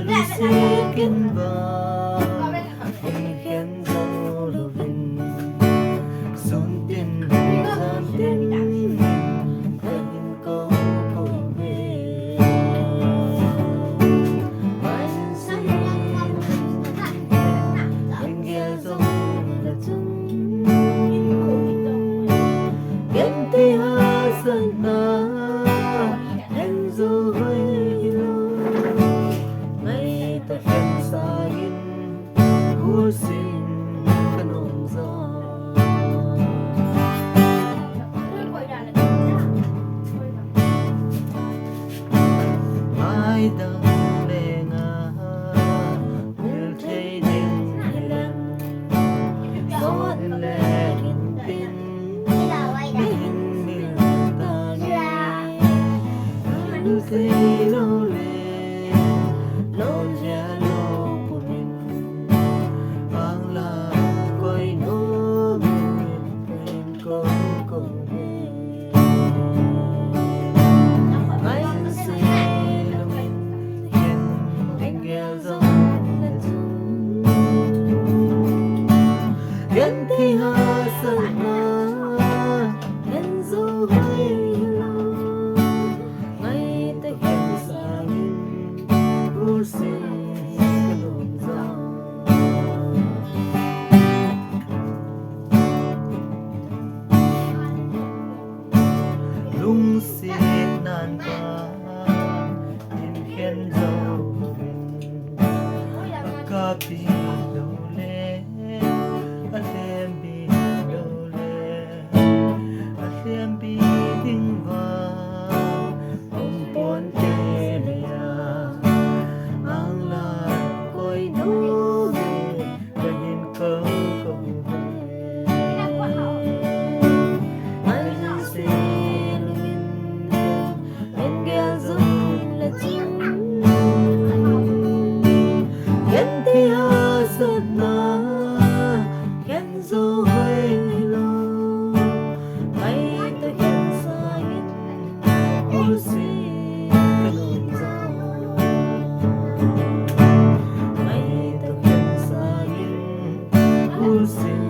Lusikin ba khen dâu đồ vinh xuân tiền gian tiền anh có cội về anh xin anh nghe dâu là chung ghét thì ha sân na anh dâu hơi xin kanon za ai đang lệ ngà mil thấy đêm hiền gió lệ in pin in mil ta nghe lu thấy lâu lệ lâu già thì ha sana hen du hơi lo ngay tới hiện sang u xin kanon za lung xiết nan ba in khen dâu ca pi đâu lệ Alem bi ding va om pon te mea ang la koi no ve gahin ko anh sẽ luyện em gel zum la chung yen te asana yen zo hơi lo ngay tới hiện sa in xin kanon za ngay tới hiện sa in xin